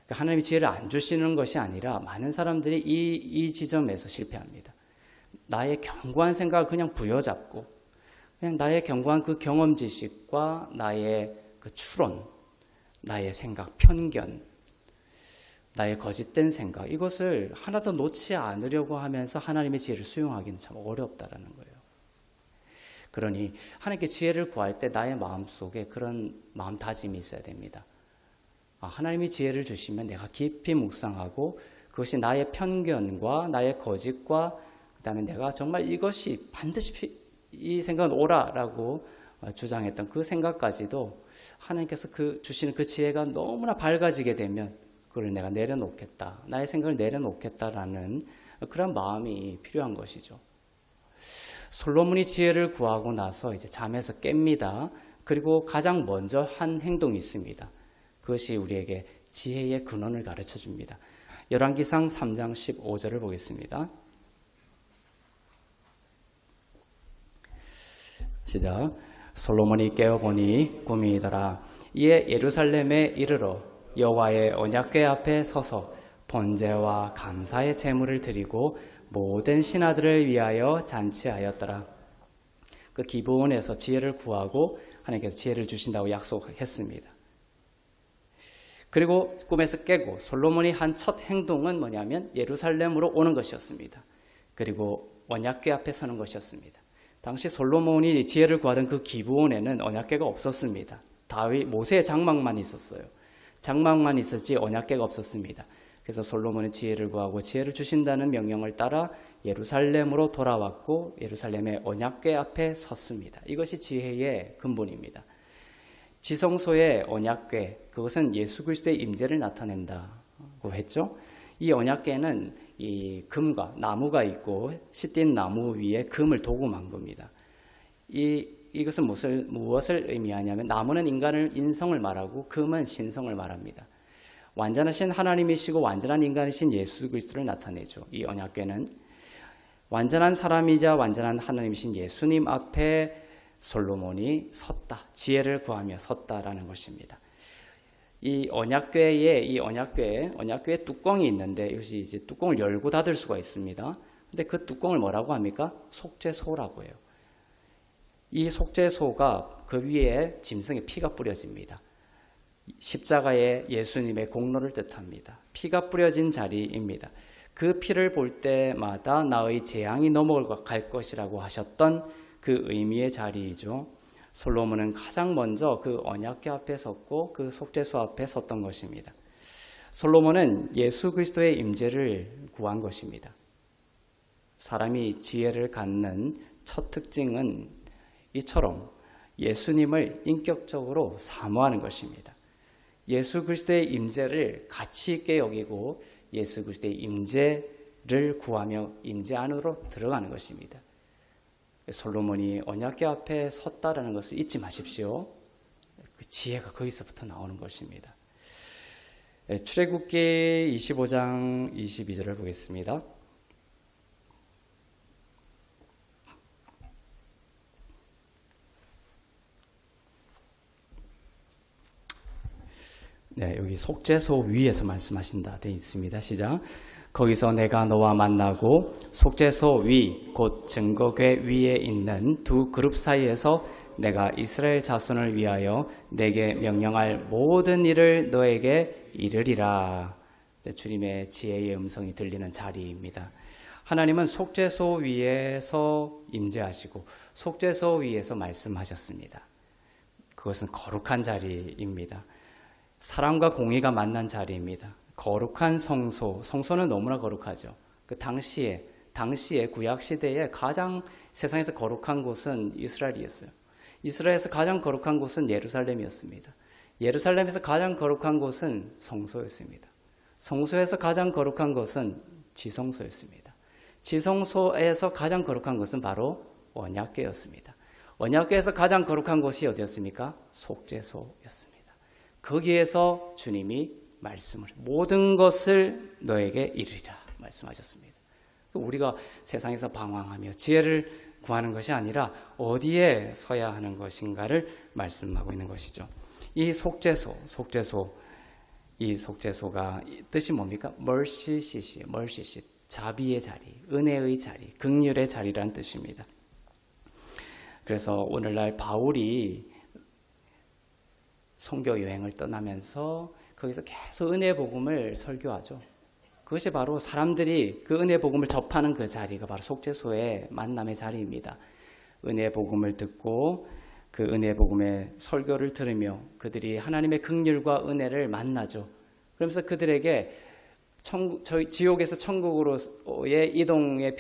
하나님이 지혜를 안 주시는 것이 아니라 많은 사람들이 이 지점에서 실패합니다. 나의 견고한 생각을 그냥 부여잡고 그냥 나의 견고한 그 경험 지식과 나의 그 추론, 나의 생각, 편견, 나의 거짓된 생각, 이것을 하나도 놓지 않으려고 하면서 하나님의 지혜를 수용하기는 참 어렵다라는 거예요. 그러니 하나님께 지혜를 구할 때 나의 마음속에 그런 마음다짐이 있어야 됩니다. 하나님이 지혜를 주시면 내가 깊이 묵상하고 그것이 나의 편견과 나의 거짓과 그다음에 내가 정말 이것이 반드시 이 생각은 옳아라고 주장했던 그 생각까지도 하나님께서 주시는 그 지혜가 너무나 밝아지게 되면 그걸 내가 내려놓겠다. 나의 생각을 내려놓겠다라는 그런 마음이 필요한 것이죠. 솔로몬이 지혜를 구하고 나서 이제 잠에서 깹니다. 그리고 가장 먼저 한 행동이 있습니다. 그것이 우리에게 지혜의 근원을 가르쳐 줍니다. 열왕기상 3장 15절을 보겠습니다. 시작. 솔로몬이 깨어보니 꿈이더라. 이에 예루살렘에 이르러 여호와의 언약궤 앞에 서서 번제와 감사의 제물을 드리고 모든 신하들을 위하여 잔치하였더라. 그 기브온에서 지혜를 구하고 하나님께서 지혜를 주신다고 약속했습니다. 그리고 꿈에서 깨고 솔로몬이 한 첫 행동은 뭐냐면 예루살렘으로 오는 것이었습니다. 그리고 언약궤 앞에 서는 것이었습니다. 당시 솔로몬이 지혜를 구하던 그 기브온에는 언약궤가 없었습니다. 모세의 장막만 있었어요. 장막만 있었지 언약궤가 없었습니다. 그래서 솔로몬은 지혜를 구하고 지혜를 주신다는 명령을 따라 예루살렘으로 돌아왔고 예루살렘의 언약궤 앞에 섰습니다. 이것이 지혜의 근본입니다. 지성소의 언약궤, 그것은 예수 그리스도의 임재를 나타낸다고 했죠. 이 언약궤는 이 금과 나무가 있고 시딘 나무 위에 금을 도금한 겁니다. 이것은 무엇을 의미하냐면 나무는 인성을 말하고 금은 신성을 말합니다. 완전하신 하나님이시고 완전한 인간이신 예수 그리스도를 나타내죠. 이 언약궤는 완전한 사람이자 완전한 하나님이신 예수님 앞에 솔로몬이 섰다. 지혜를 구하며 섰다라는 것입니다. 이 언약궤에 뚜껑이 있는데 이것이 이제 뚜껑을 열고 닫을 수가 있습니다. 근데 그 뚜껑을 뭐라고 합니까? 속죄소라고 해요. 이 속죄소가 그 위에 짐승의 피가 뿌려집니다. 십자가에 예수님의 공로를 뜻합니다. 피가 뿌려진 자리입니다. 그 피를 볼 때마다 나의 재앙이 넘어갈 것이라고 하셨던 그 의미의 자리이죠. 솔로몬은 가장 먼저 그 언약궤 앞에 섰고 그 속죄소 앞에 섰던 것입니다. 솔로몬은 예수 그리스도의 임재를 구한 것입니다. 사람이 지혜를 갖는 첫 특징은 이처럼 예수님을 인격적으로 사모하는 것입니다. 예수 그리스도의 임재를 가치 있게 여기고 예수 그리스도의 임재를 구하며 임재 안으로 들어가는 것입니다. 솔로몬이 언약궤 앞에 섰다라는 것을 잊지 마십시오. 그 지혜가 거기서부터 나오는 것입니다. 출애굽기 25장 22절을 보겠습니다. 네, 여기 속죄소 위에서 말씀하신다 되어 있습니다. 시작. 거기서 내가 너와 만나고 속죄소 위, 곧 증거궤 위에 있는 두 그룹 사이에서 내가 이스라엘 자손을 위하여 내게 명령할 모든 일을 너에게 이르리라. 주님의 지혜의 음성이 들리는 자리입니다. 하나님은 속죄소 위에서 임재하시고 속죄소 위에서 말씀하셨습니다. 그것은 거룩한 자리입니다. 사랑과 공의가 만난 자리입니다. 거룩한 성소는 너무나 거룩하죠. 그 당시에 구약 시대에 가장 세상에서 거룩한 곳은 이스라엘이었어요. 이스라엘에서 가장 거룩한 곳은 예루살렘이었습니다. 예루살렘에서 가장 거룩한 곳은 성소였습니다. 성소에서 가장 거룩한 것은 지성소였습니다. 지성소에서 가장 거룩한 것은 바로 언약궤였습니다. 언약궤에서 가장 거룩한 곳이 어디였습니까? 속죄소였습니다. 거기에서 주님이 말씀을 모든 것을 너에게 이르리라 말씀하셨습니다. 우리가 세상에서 방황하며 지혜를 구하는 것이 아니라 어디에 서야 하는 것인가를 말씀하고 있는 것이죠. 이 속죄소가 뜻이 뭡니까? mercy seat, 자비의 자리, 은혜의 자리, 긍휼의 자리라는 뜻입니다. 그래서 오늘날 바울이 선교 여행을 떠나면서 거기서 계속 은혜 복음을 설교하죠. 그것이 바로 사람들이 그 은혜 복음을 접하는 그 자리가 바로 속죄소의 만남의 자리입니다. 은혜 복음을 듣고 그 은혜 복음의 설교를 들으며 그들이 하나님의 긍휼과 은혜를 만나죠. 그러면서 그들에게 지옥에서 천국으로의 이전에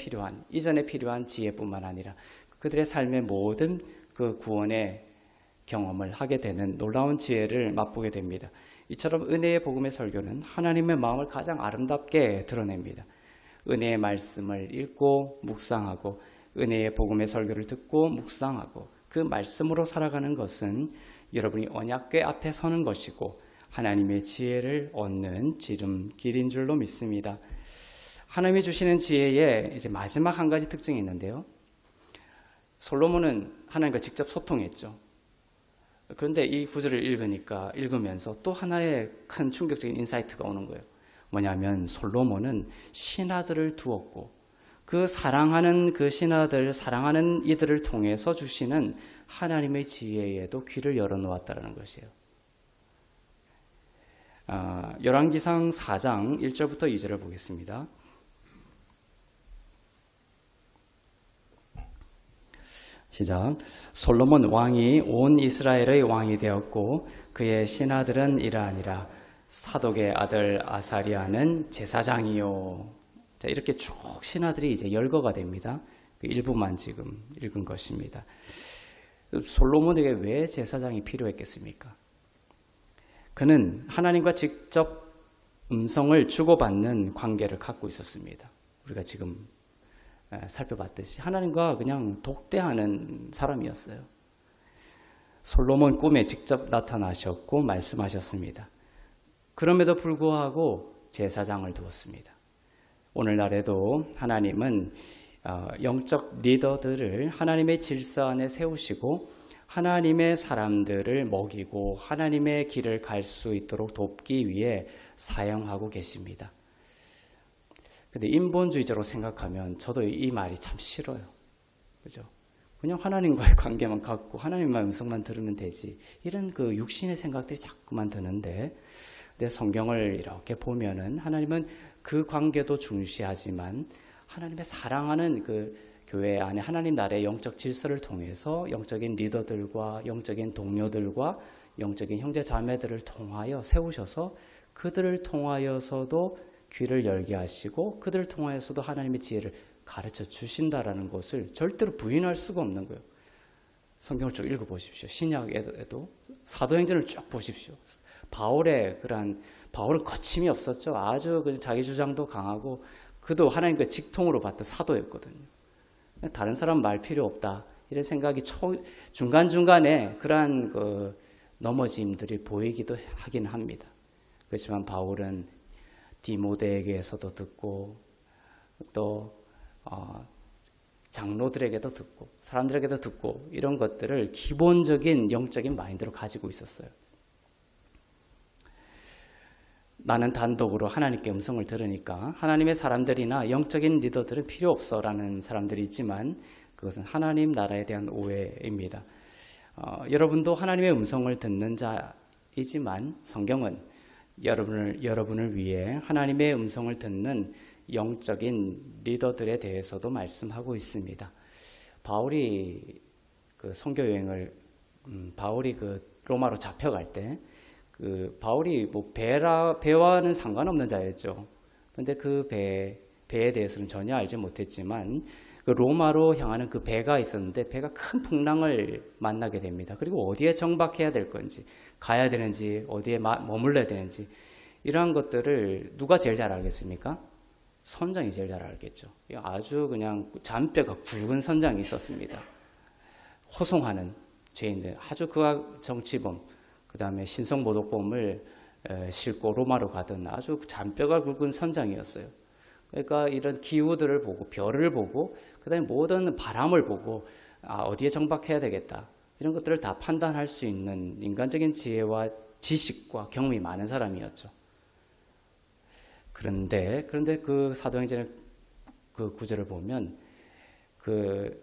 필요한 지혜뿐만 아니라 그들의 삶의 모든 그 구원의 경험을 하게 되는 놀라운 지혜를 맛보게 됩니다. 이처럼 은혜의 복음의 설교는 하나님의 마음을 가장 아름답게 드러냅니다. 은혜의 말씀을 읽고 묵상하고 은혜의 복음의 설교를 듣고 묵상하고 그 말씀으로 살아가는 것은 여러분이 언약궤 앞에 서는 것이고 하나님의 지혜를 얻는 지름길인 줄로 믿습니다. 하나님이 주시는 지혜의 이제 마지막 한 가지 특징이 있는데요. 솔로몬은 하나님과 직접 소통했죠. 그런데 이 구절을 읽으면서 또 하나의 큰 충격적인 인사이트가 오는 거예요. 뭐냐면 솔로몬은 신하들을 두었고 그 사랑하는 그 신하들, 사랑하는 이들을 통해서 주시는 하나님의 지혜에도 귀를 열어놓았다는 것이에요. 열왕기상 4장 1절부터 2절을 보겠습니다. 시작. 솔로몬 왕이 온 이스라엘의 왕이 되었고 그의 신하들은 이러하니라. 사독의 아들 아사리아는 제사장이요. 자, 이렇게 쭉 신하들이 이제 열거가 됩니다. 그 일부만 지금 읽은 것입니다. 솔로몬에게 왜 제사장이 필요했겠습니까? 그는 하나님과 직접 음성을 주고받는 관계를 갖고 있었습니다. 우리가 지금 살펴봤듯이 하나님과 그냥 독대하는 사람이었어요. 솔로몬 꿈에 직접 나타나셨고 말씀하셨습니다. 그럼에도 불구하고 제사장을 두었습니다. 오늘날에도 하나님은 영적 리더들을 하나님의 질서 안에 세우시고 하나님의 사람들을 먹이고 하나님의 길을 갈 수 있도록 돕기 위해 사용하고 계십니다. 근데 인본주의자로 생각하면 저도 이 말이 참 싫어요. 그죠? 그냥 하나님과의 관계만 갖고 하나님의 음성만 들으면 되지. 이런 그 육신의 생각들이 자꾸만 드는데, 근데 성경을 이렇게 보면은 하나님은 그 관계도 중시하지만 하나님의 사랑하는 그 교회 안에 하나님 나라의 영적 질서를 통해서 영적인 리더들과 영적인 동료들과 영적인 형제 자매들을 통하여 세우셔서 그들을 통하여서도 귀를 열게 하시고 그들을 통하여서도 하나님의 지혜를 가르쳐 주신다라는 것을 절대로 부인할 수가 없는 거예요. 성경을 쭉 읽어보십시오. 신약에도 사도행전을 쭉 보십시오. 바울은 거침이 없었죠. 아주 자기 주장도 강하고 그도 하나님과 직통으로 받던 사도였거든요. 다른 사람 말 필요 없다 이런 생각이 중간중간에 그러한 그 넘어짐들이 보이기도 하긴 합니다. 그렇지만 바울은 디모데에게서도 듣고 또 장로들에게도 듣고 사람들에게도 듣고 이런 것들을 기본적인 영적인 마인드로 가지고 있었어요. 나는 단독으로 하나님께 음성을 들으니까 하나님의 사람들이나 영적인 리더들은 필요 없어라는 사람들이 있지만 그것은 하나님 나라에 대한 오해입니다. 여러분도 하나님의 음성을 듣는 자이지만 성경은 여러분을 위해 하나님의 음성을 듣는 영적인 리더들에 대해서도 말씀하고 있습니다. 바울이 그 선교 여행을 바울이 그 로마로 잡혀갈 때 그 바울이 뭐 배와는 상관없는 자였죠. 그런데 그 배에 대해서는 전혀 알지 못했지만 그 로마로 향하는 그 배가 있었는데 배가 큰 풍랑을 만나게 됩니다. 그리고 어디에 정박해야 될 건지, 가야 되는지, 어디에 머물러야 되는지 이러한 것들을 누가 제일 잘 알겠습니까? 선장이 제일 잘 알겠죠. 아주 그냥 잔뼈가 굵은 선장이 있었습니다. 호송하는 죄인들, 아주 그와 정치범, 그 다음에 신성모독범을 싣고 로마로 가던 아주 잔뼈가 굵은 선장이었어요. 그러니까 이런 기후들을 보고 별을 보고 그다음에 모든 바람을 보고 어디에 정박해야 되겠다 이런 것들을 다 판단할 수 있는 인간적인 지혜와 지식과 경험이 많은 사람이었죠. 그런데 그 사도행전의 그 구절을 보면 그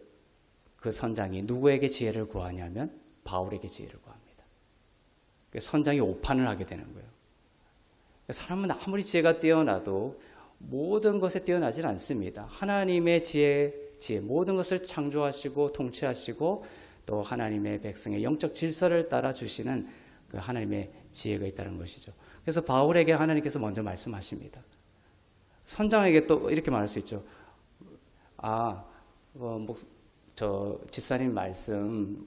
선장이 누구에게 지혜를 구하냐면 바울에게 지혜를 구합니다. 선장이 오판을 하게 되는 거예요. 사람은 아무리 지혜가 뛰어나도 모든 것에 뛰어나질 않습니다. 하나님의 지혜 모든 것을 창조하시고 통치하시고 또 하나님의 백성의 영적 질서를 따라 주시는 그 하나님의 지혜가 있다는 것이죠. 그래서 바울에게 하나님께서 먼저 말씀하십니다. 선장에게 또 이렇게 말할 수 있죠. 저 집사님 말씀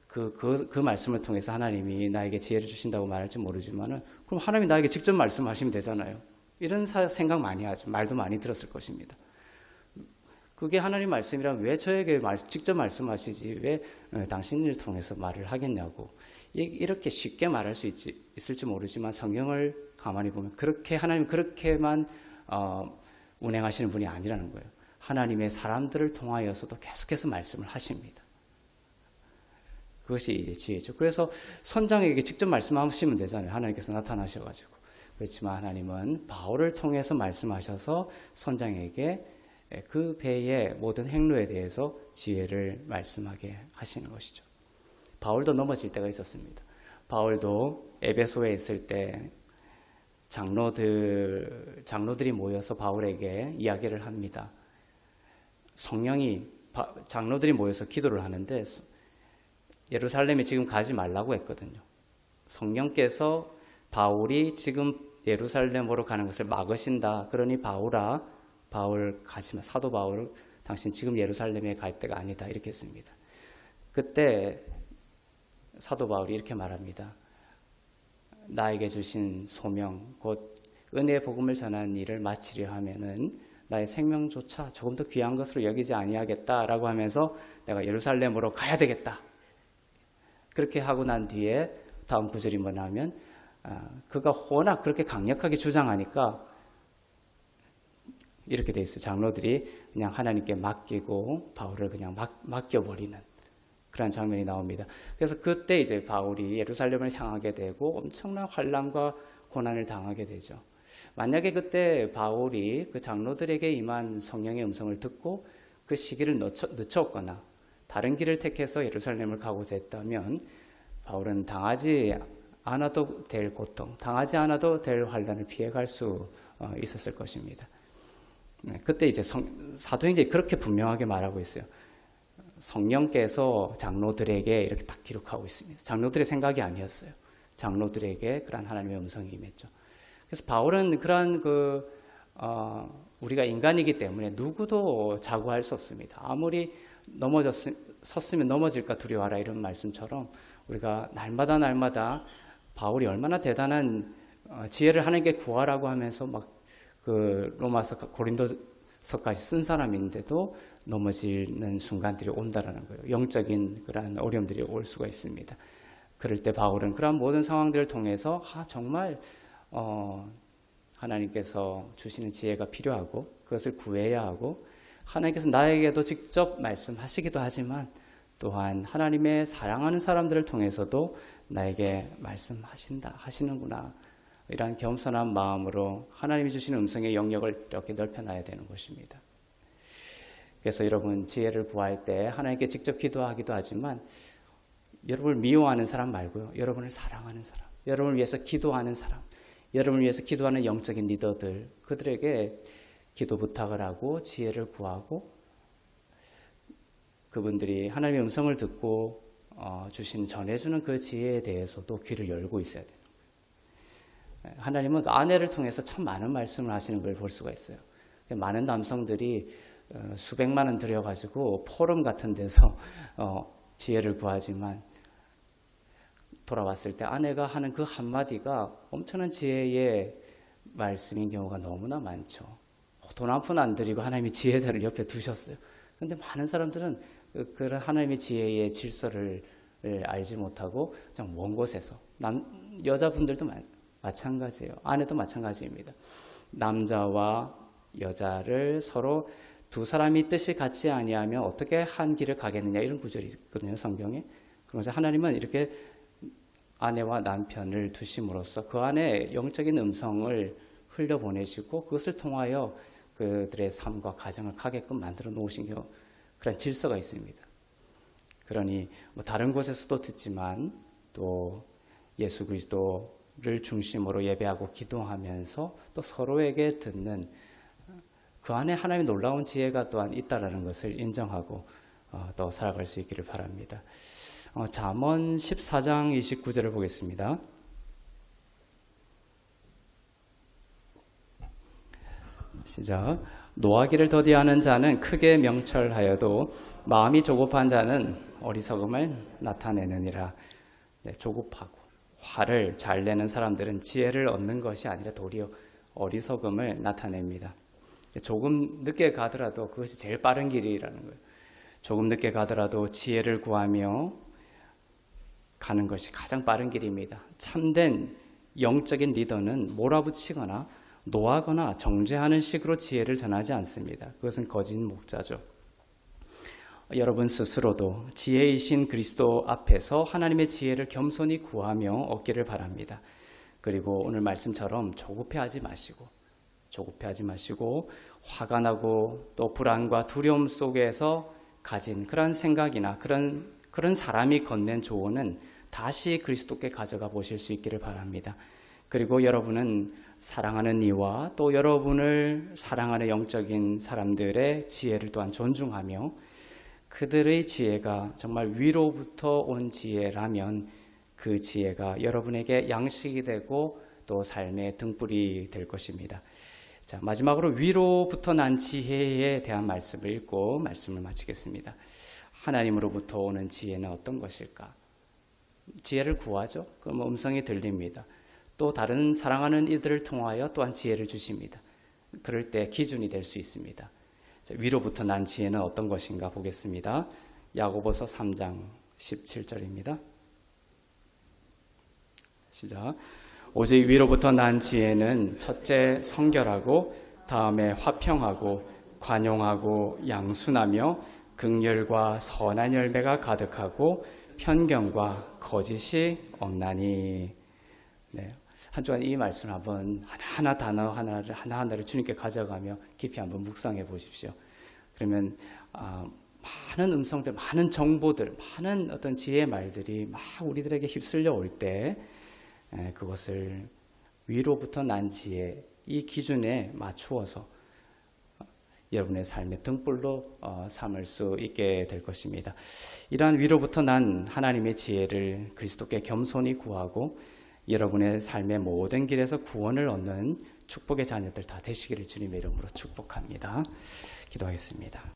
그 말씀을 통해서 하나님이 나에게 지혜를 주신다고 말할지 모르지만은 그럼 하나님이 나에게 직접 말씀하시면 되잖아요. 이런 생각 많이 하죠. 말도 많이 들었을 것입니다. 그게 하나님 말씀이라면 왜 저에게 직접 말씀하시지 왜 당신을 통해서 말을 하겠냐고 이렇게 쉽게 말할 수 있을지 모르지만 성경을 가만히 보면 그렇게 하나님 그렇게만 운행하시는 분이 아니라는 거예요. 하나님의 사람들을 통하여서도 계속해서 말씀을 하십니다. 그것이 지혜죠. 그래서 선장에게 직접 말씀하시면 되잖아요. 하나님께서 나타나셔가지고. 그렇지만 하나님은 바울을 통해서 말씀하셔서 선장에게 그 배의 모든 행로에 대해서 지혜를 말씀하게 하시는 것이죠. 바울도 넘어질 때가 있었습니다. 바울도 에베소에 있을 때 장로들이 모여서 바울에게 이야기를 합니다. 장로들이 모여서 기도를 하는데 예루살렘에 지금 가지 말라고 했거든요. 성령께서 바울이 지금 예루살렘으로 가는 것을 막으신다. 그러니 바울 가지마. 사도 바울, 당신 지금 예루살렘에 갈 때가 아니다. 이렇게 했습니다. 그때 사도 바울이 이렇게 말합니다. 나에게 주신 소명, 곧 은혜의 복음을 전하는 일을 마치려 하면은 나의 생명조차 조금 더 귀한 것으로 여기지 아니하겠다라고 하면서 내가 예루살렘으로 가야 되겠다. 그렇게 하고 난 뒤에 다음 구절이 뭐냐면 그가 워낙 그렇게 강력하게 주장하니까 이렇게 돼 있어요. 장로들이 그냥 하나님께 맡기고 바울을 그냥 맡겨버리는 그런 장면이 나옵니다. 그래서 그때 이제 바울이 예루살렘을 향하게 되고 엄청난 환난과 고난을 당하게 되죠. 만약에 그때 바울이 그 장로들에게 임한 성령의 음성을 듣고 그 시기를 늦췄거나 다른 길을 택해서 예루살렘을 가고자 했다면 바울은 당하지 않아도 될 고통, 당하지 않아도 될 환난을 피해갈 수 있었을 것입니다. 그때 이제 사도행전이 그렇게 분명하게 말하고 있어요. 성령께서 장로들에게 이렇게 딱 기록하고 있습니다. 장로들의 생각이 아니었어요. 장로들에게 그러한 하나님의 음성이 임했죠. 그래서 바울은 그러한 우리가 인간이기 때문에 누구도 자고할 수 없습니다. 아무리 섰으면 넘어질까 두려워하라 이런 말씀처럼 우리가 날마다 바울이 얼마나 대단한 지혜를 하나님께 구하라고 하면서 막 그 로마서 고린도서까지 쓴 사람인데도 넘어지는 순간들이 온다라는 거예요. 영적인 그러한 어려움들이 올 수가 있습니다. 그럴 때 바울은 그러한 모든 상황들을 통해서 정말 하나님께서 주시는 지혜가 필요하고 그것을 구해야 하고 하나님께서 나에게도 직접 말씀하시기도 하지만 또한 하나님의 사랑하는 사람들을 통해서도 나에게 하시는구나. 이러한 겸손한 마음으로 하나님이 주시는 음성의 영역을 이렇게 넓혀놔야 되는 것입니다. 그래서 여러분 지혜를 구할 때 하나님께 직접 기도하기도 하지만 여러분을 미워하는 사람 말고요. 여러분을 사랑하는 사람, 여러분을 위해서 기도하는 사람, 여러분을 위해서 기도하는 영적인 리더들, 그들에게 기도 부탁을 하고 지혜를 구하고 그분들이 하나님의 음성을 듣고 전해주는 그 지혜에 대해서도 귀를 열고 있어야 돼요. 하나님은 아내를 통해서 참 많은 말씀을 하시는 걸 볼 수가 있어요. 많은 남성들이 수백만 원 들여가지고 포럼 같은 데서 지혜를 구하지만 돌아왔을 때 아내가 하는 그 한마디가 엄청난 지혜의 말씀인 경우가 너무나 많죠. 돈 한 푼 안 들이고 하나님이 지혜자를 옆에 두셨어요. 그런데 많은 사람들은 그런 하나님의 지혜의 질서를 알지 못하고 그냥 먼 곳에서 여자분들도 마찬가지예요. 아내도 마찬가지입니다. 남자와 여자를 서로 두 사람이 뜻이 같지 아니하면 어떻게 한 길을 가겠느냐 이런 구절이 있거든요. 성경에. 그래서 하나님은 이렇게 아내와 남편을 두심으로써 그 안에 영적인 음성을 흘려보내시고 그것을 통하여 그들의 삶과 가정을 가게끔 만들어 놓으신 그런 질서가 있습니다. 그러니 다른 곳에서도 듣지만 또 예수 그리스도를 중심으로 예배하고 기도하면서 또 서로에게 듣는 그 안에 하나님의 놀라운 지혜가 또한 있다라는 것을 인정하고 또 살아갈 수 있기를 바랍니다. 잠언 14장 29절을 보겠습니다. 시작. 노하기를 더디하는 자는 크게 명철하여도 마음이 조급한 자는 어리석음을 나타내느니라. 네, 조급하고 화를 잘 내는 사람들은 지혜를 얻는 것이 아니라 도리어 어리석음을 나타냅니다. 조금 늦게 가더라도 그것이 제일 빠른 길이라는 거예요. 조금 늦게 가더라도 지혜를 구하며 가는 것이 가장 빠른 길입니다. 참된 영적인 리더는 몰아붙이거나 노하거나 정죄하는 식으로 지혜를 전하지 않습니다. 그것은 거짓 목자죠. 여러분 스스로도 지혜이신 그리스도 앞에서 하나님의 지혜를 겸손히 구하며 얻기를 바랍니다. 그리고 오늘 말씀처럼 조급해하지 마시고 화가 나고 또 불안과 두려움 속에서 가진 그런 생각이나 그런 사람이 건넨 조언은 다시 그리스도께 가져가 보실 수 있기를 바랍니다. 그리고 여러분은 사랑하는 이와 또 여러분을 사랑하는 영적인 사람들의 지혜를 또한 존중하며 그들의 지혜가 정말 위로부터 온 지혜라면 그 지혜가 여러분에게 양식이 되고 또 삶의 등불이 될 것입니다. 자, 마지막으로 위로부터 난 지혜에 대한 말씀을 읽고 말씀을 마치겠습니다. 하나님으로부터 오는 지혜는 어떤 것일까? 지혜를 구하죠. 그럼 음성이 들립니다. 또 다른 사랑하는 이들을 통하여 또한 지혜를 주십니다. 그럴 때 기준이 될 수 있습니다. 자, 위로부터 난 지혜는 어떤 것인가 보겠습니다. 야고보서 3장 17절입니다. 시작. 오직 위로부터 난 지혜는 첫째 성결하고 다음에 화평하고 관용하고 양순하며 긍휼과 선한 열매가 가득하고 편견과 거짓이 없나니. 네. 한 주간 이 말씀을 한번 하나하나 단어 하나하나를 주님께 가져가며 깊이 한번 묵상해 보십시오. 그러면 많은 음성들, 많은 정보들, 많은 어떤 지혜의 말들이 막 우리들에게 휩쓸려 올 때 그것을 위로부터 난 지혜 이 기준에 맞추어서 여러분의 삶의 등불로 삼을 수 있게 될 것입니다. 이러한 위로부터 난 하나님의 지혜를 그리스도께 겸손히 구하고 여러분의 삶의 모든 길에서 구원을 얻는 축복의 자녀들 다 되시기를 주님의 이름으로 축복합니다. 기도하겠습니다.